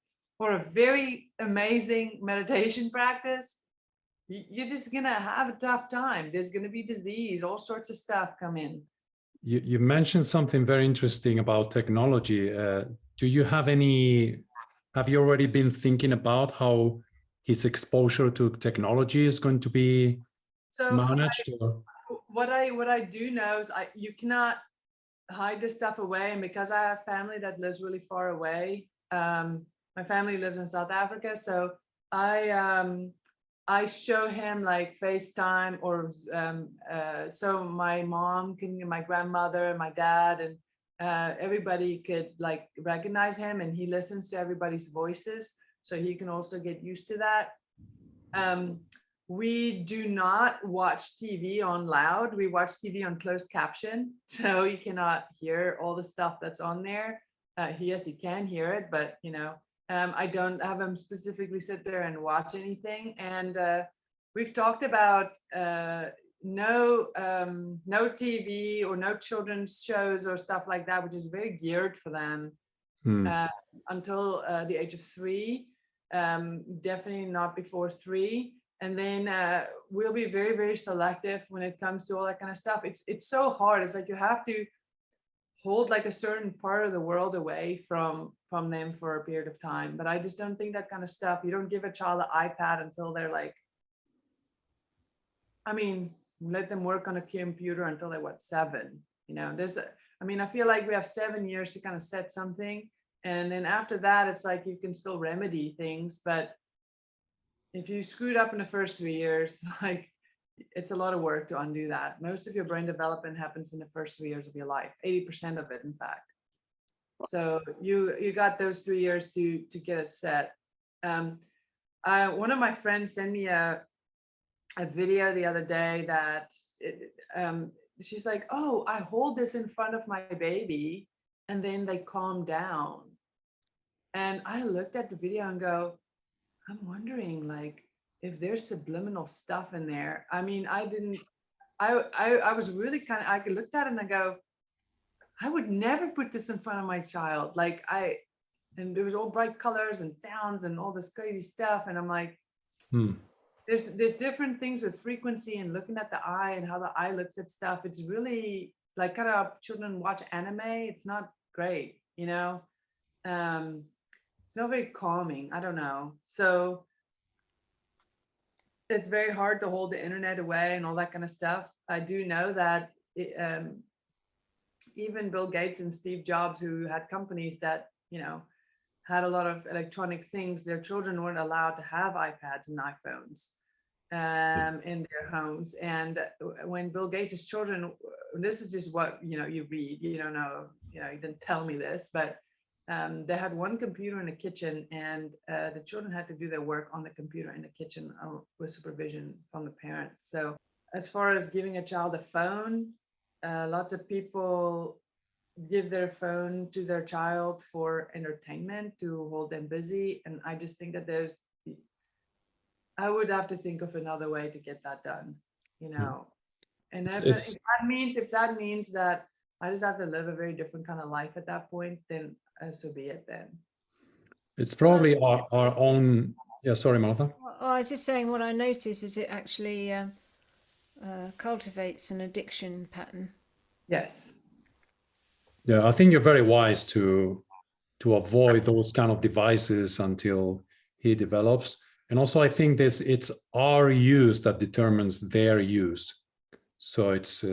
or a very amazing meditation practice, you're just gonna have a tough time. There's gonna be disease, all sorts of stuff come in. You mentioned something very interesting about technology. Do you have you already been thinking about how his exposure to technology is going to be managed? What I do know is you cannot hide this stuff away, and because I have family that lives really far away, my family lives in South Africa, so I show him like FaceTime or so my mom my grandmother and my dad and everybody could like recognize him, and he listens to everybody's voices, so he can also get used to that. We do not watch TV on loud. We watch TV on closed caption, so he cannot hear all the stuff that's on there. Yes, he can hear it, but you know, I don't have him specifically sit there and watch anything. And we've talked about no TV or no children's shows or stuff like that, which is very geared for them. until the age of 3, definitely not before 3. And then we'll be very, very selective when it comes to all that kind of stuff. It's so hard. It's like you have to hold like a certain part of the world away from them for a period of time. But I just don't think that kind of stuff. You don't give a child an iPad until they're like, I mean, let them work on a computer until they're 7. You know, I feel like we have 7 years to kind of set something. And then after that, it's like you can still remedy things. But if you screwed up in the first 3 years, like it's a lot of work to undo that. Most of your brain development happens in the first 3 years of your life, 80% of it, in fact. So you got those 3 years to get it set. One of my friends sent me a video the other day that she's like, oh, I hold this in front of my baby and then they calm down. And I looked at the video and go, I'm wondering like if there's subliminal stuff in there. I mean, I was really I looked at it and I go, I would never put this in front of my child. Like and there was all bright colors and sounds and all this crazy stuff. And I'm like, there's different things with frequency and looking at the eye and how the eye looks at stuff. It's really like kind of children watch anime. It's not great, you know? It's not very calming. I don't know. So it's very hard to hold the internet away and all that kind of stuff. I do know that even Bill Gates and Steve Jobs, who had companies that, you know, had a lot of electronic things, their children weren't allowed to have iPads and iPhones in their homes. And when Bill Gates's children, this is just what, you know, you read, you don't know, you know, he didn't tell me this, but they had one computer in the kitchen and the children had to do their work on the computer in the kitchen with supervision from the parents. So as far as giving a child a phone, lots of people give their phone to their child for entertainment, to hold them busy. And I just think that I would have to think of another way to get that done, you know. And if that means that I just have to live a very different kind of life at that point, then so be it then. It's probably our own. Yeah, sorry, Martha. Well, I was just saying what I noticed is it actually cultivates an addiction pattern. Yes. Yeah, I think you're very wise to avoid those kind of devices until he develops. And also, I think it's our use that determines their use. So it's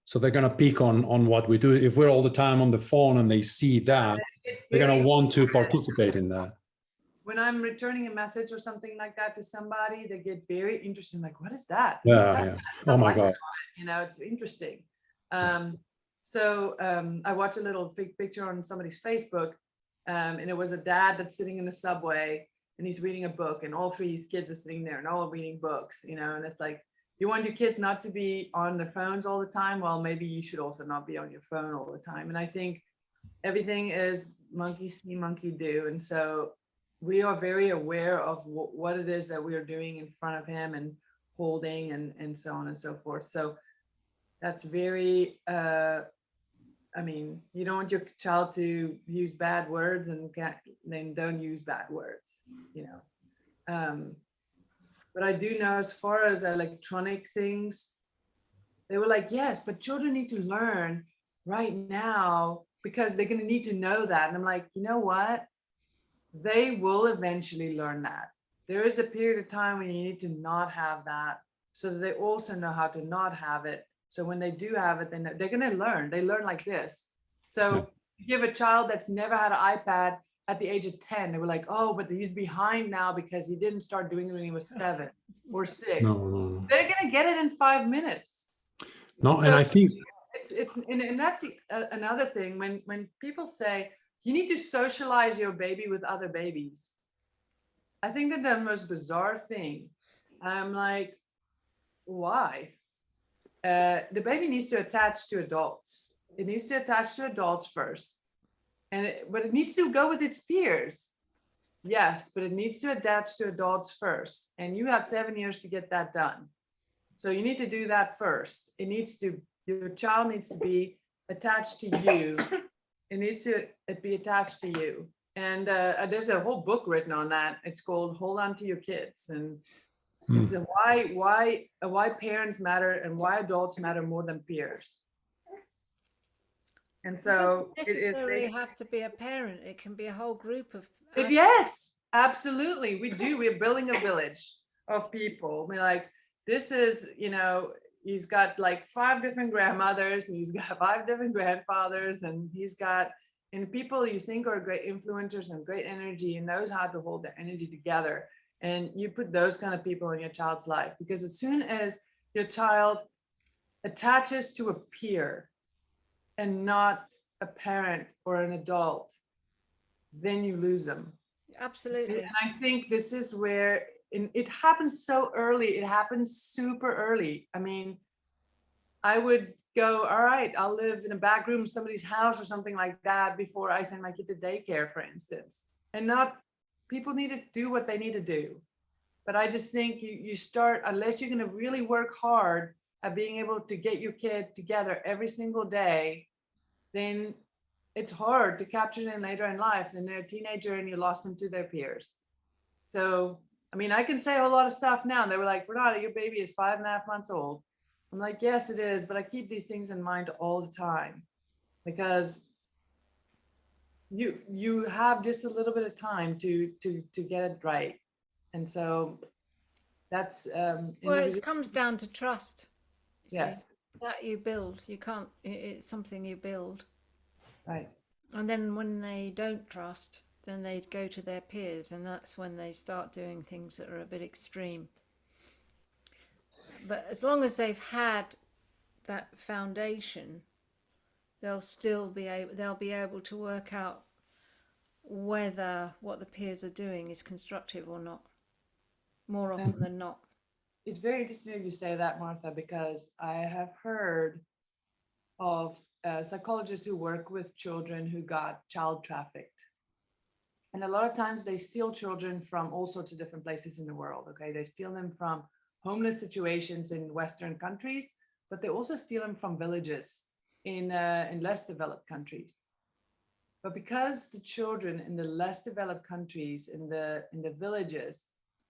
so they're gonna pick on what we do. If we're all the time on the phone and they see that, they're gonna want to participate in that. When I'm returning a message or something like that to somebody, they get very interested. Like, what is that? Yeah. Oh my God. You know, it's interesting. So I watched a little picture on somebody's Facebook, and it was a dad that's sitting in the subway and he's reading a book, and all 3 of his kids are sitting there and all reading books, you know, and it's like, you want your kids not to be on their phones all the time. Well, maybe you should also not be on your phone all the time. And I think everything is monkey see, monkey do. And so we are very aware of what it is that we are doing in front of him and holding and so on and so forth. So that's very, I mean, you don't want your child to use bad words and then don't use bad words, you know. But I do know as far as electronic things, they were like, yes, but children need to learn right now because they're going to need to know that. And I'm like, you know what? They will eventually learn that. There is a period of time when you need to not have that so that they also know how to not have it. So when they do have it, then they're going to learn. They learn like this. So you give a child that's never had an iPad at the age of 10, they were like, oh, but he's behind now because he didn't start doing it when he was 7 or 6. No. They're going to get it in 5 minutes. No, and I think and that's another thing. When people say you need to socialize your baby with other babies, I think that the most bizarre thing. I'm like, why? The baby needs to attach to adults. It needs to attach to adults first. But it needs to go with its peers. Yes, but it needs to attach to adults first. And you have 7 years to get that done. So you need to do that first. Your child needs to be attached to you it needs to be attached to you. And there's a whole book written on that. It's called Hold On to Your Kids. And it's why parents matter and why adults matter more than peers. And so it doesn't necessarily have to be a parent. It can be a whole group of. Yes, absolutely. We do. We're building a village of people. We're like, this is, he's got like 5 different grandmothers, and he's got 5 different grandfathers, and he's got, and people you think are great influencers and great energy and knows how to hold their energy together. And you put those kind of people in your child's life, because as soon as your child attaches to a peer and not a parent or an adult, then you lose them. Absolutely. And I think this is where it happens so early. It happens super early. I mean, I would go, all right, I'll live in a back room of somebody's house or something like that before I send my kid to daycare, for instance. And not, people need to do what they need to do. But I just think you start, unless you're going to really work hard at being able to get your kid together every single day, then it's hard to capture them later in life. And they're a teenager and you lost them to their peers. So, I mean, I can say a whole lot of stuff now. They were like, Renate, your baby is 5.5 months old. I'm like, yes, it is. But I keep these things in mind all the time, because you have just a little bit of time to get it right. And so that's well, it comes down to trust. Yes. That you build. You can't, it's something you build. Right. And then when they don't trust, then they go to their peers, and that's when they start doing things that are a bit extreme. But as long as they've had that foundation, they'll be able to work out whether what the peers are doing is constructive or not, more often than not. It's very interesting you say that, Martha, because I have heard of psychologists who work with children who got child trafficked. And a lot of times they steal children from all sorts of different places in the world. Okay, they steal them from homeless situations in Western countries, but they also steal them from villages in less developed countries. But because the children in the less developed countries, in the villages,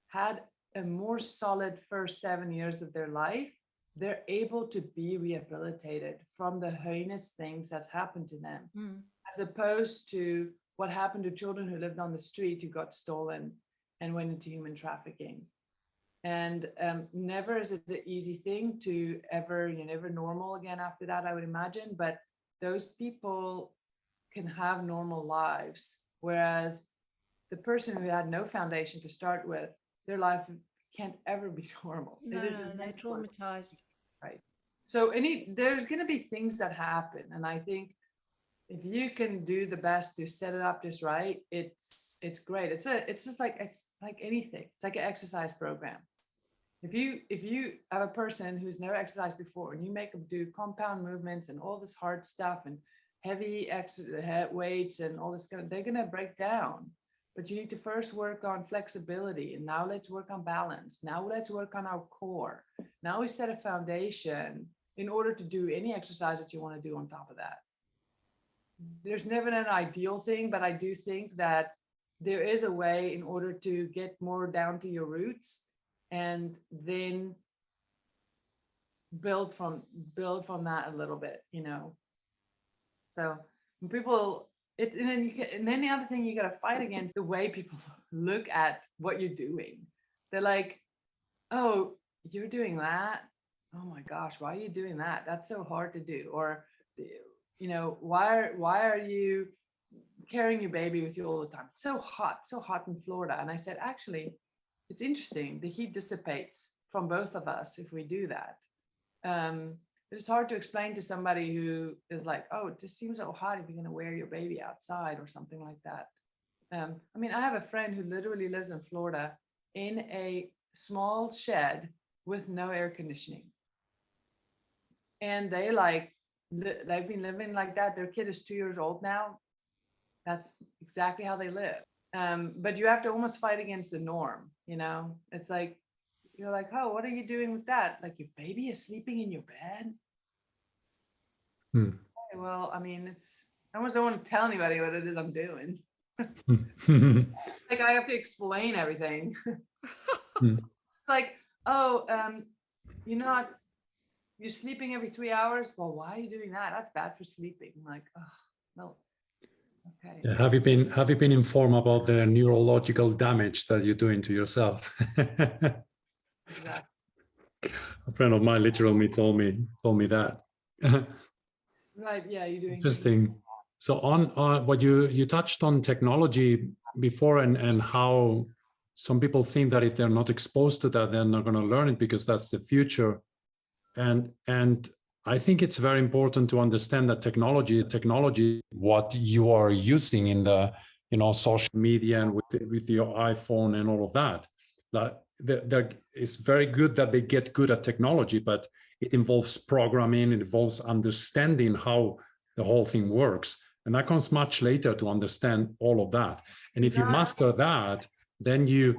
had a more solid first 7 years of their life, they're able to be rehabilitated from the heinous things that's happened to them, as opposed to what happened to children who lived on the street, who got stolen and went into human trafficking. And never is it the easy thing to ever, you're never normal again after that, I would imagine. But those people can have normal lives, whereas the person who had no foundation to start with, their life can't ever be normal. No, they're traumatized. Right. So there's going to be things that happen, and I think if you can do the best to set it up just right, it's great. It's like anything. It's like an exercise program. If you have a person who's never exercised before and you make them do compound movements and all this hard stuff and heavy weights and all this they're going to break down. But you need to first work on flexibility, and now let's work on balance. Now let's work on our core. Now we set a foundation in order to do any exercise that you want to do on top of that. There's never an ideal thing, but I do think that there is a way in order to get more down to your roots and then build from that a little bit, So when people, and then the other thing you got to fight against the way people look at what you're doing. They're like, oh, you're doing that? Oh my gosh, why are you doing that? That's so hard to do. Or, why are you carrying your baby with you all the time? It's so hot in Florida. And I said, actually, it's interesting. The heat dissipates from both of us if we do that. It's hard to explain to somebody who is like, oh, it just seems so hot if you're going to wear your baby outside or something like that. I have a friend who literally lives in Florida in a small shed with no air conditioning. And they've been living like that. Their kid is 2 years old now. That's exactly how they live. But you have to almost fight against the norm, It's like, you're like, oh, what are you doing with that? Like, your baby is sleeping in your bed? Okay, well, I almost don't want to tell anybody what it is I'm doing. Like I have to explain everything. It's like, oh, you're sleeping every 3 hours. Well, why are you doing that? That's bad for sleeping. I'm like, oh, no. Okay. Yeah, have you been informed about the neurological damage that you're doing to yourself? Exactly. A friend of mine literally told me that. Right. Yeah, you're doing Interesting. So on what you touched on technology before and how some people think that if they're not exposed to that, they're not going to learn it because that's the future. And I think it's very important to understand that technology, what you are using in the social media and with your iPhone and all of that. It's very good that they get good at technology, but it involves programming, it involves understanding how the whole thing works. And that comes much later to understand all of that. And if you master that, then you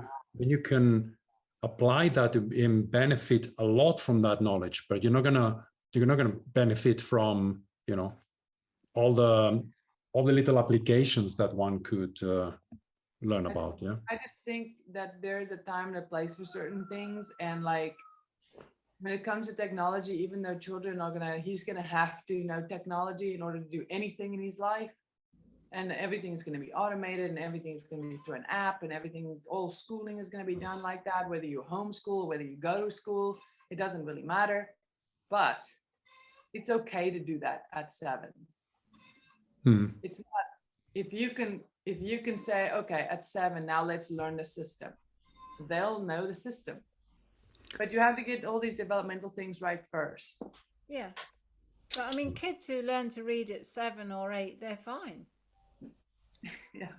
can apply that and benefit a lot from that knowledge. But you're not gonna benefit from all the little applications that one could learn about. Yeah. I just think that there's a time and a place for certain things, and like when it comes to technology, even though children are he's gonna have to know technology in order to do anything in his life, and everything's gonna be automated, and everything's gonna be through an app, and all schooling is gonna be done like that. Whether you homeschool, whether you go to school, it doesn't really matter. But it's okay to do that at 7. It's not if you can say, okay, at 7 now let's learn the system. They'll know the system. But you have to get all these developmental things right first. Yeah. But I mean, kids who learn to read at 7 or 8, they're fine. Yeah.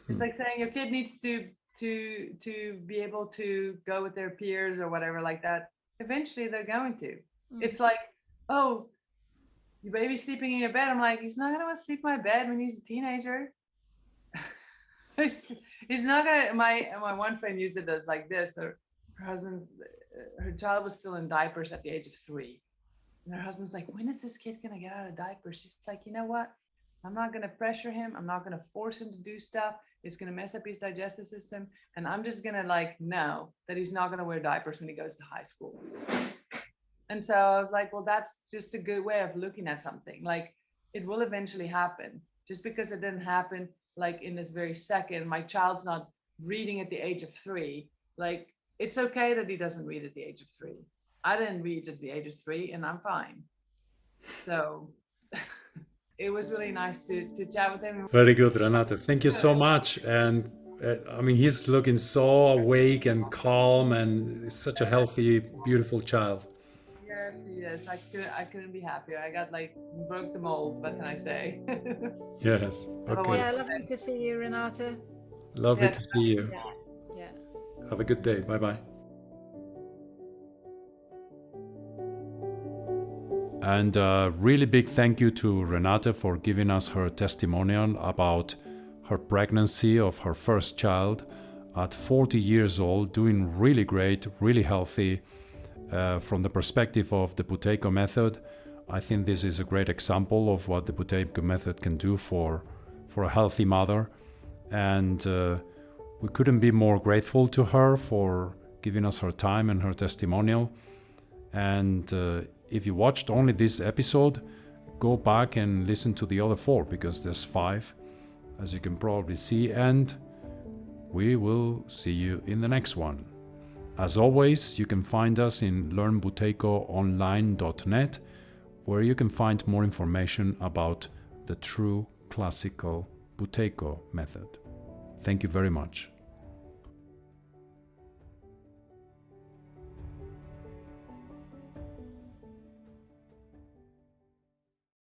It's like saying your kid needs to be able to go with their peers or whatever like that. Eventually they're going to. It's like, oh, your baby's sleeping in your bed. I'm like, he's not gonna want to sleep in my bed when he's a teenager. He's not gonna. My one friend used it as like this. Her child was still in diapers at the age of 3, and her husband's like, when is this kid gonna get out of diapers? She's like, you know what? I'm not gonna pressure him. I'm not gonna force him to do stuff. It's gonna mess up his digestive system, and I'm just gonna know that he's not gonna wear diapers when he goes to high school. And so I was like, well, that's just a good way of looking at something. Like, it will eventually happen. Just because it didn't happen like in this very second, my child's not reading at the age of 3. Like, it's okay that he doesn't read at the age of 3. I didn't read at the age of 3, and I'm fine. So it was really nice to chat with him. Very good, Renate. Thank you so much. And I mean, he's looking so awake and calm, and such a healthy, beautiful child. Yes, I couldn't be happier. I got broke the mold. What can I say? Yes. Okay. Yeah, lovely to see you, Renate. Lovely to see you. Yeah. Have a good day. Bye-bye. And a really big thank you to Renate for giving us her testimonial about her pregnancy of her first child at 40 years old, doing really great, really healthy. From the perspective of the Buteyko method, I think this is a great example of what the Buteyko method can do for a healthy mother. And we couldn't be more grateful to her for giving us her time and her testimonial. And if you watched only this episode, go back and listen to the other 4, because there's 5, as you can probably see. And we will see you in the next one. As always, you can find us in learnbuteykoonline.net, where you can find more information about the true classical Buteyko method. Thank you very much.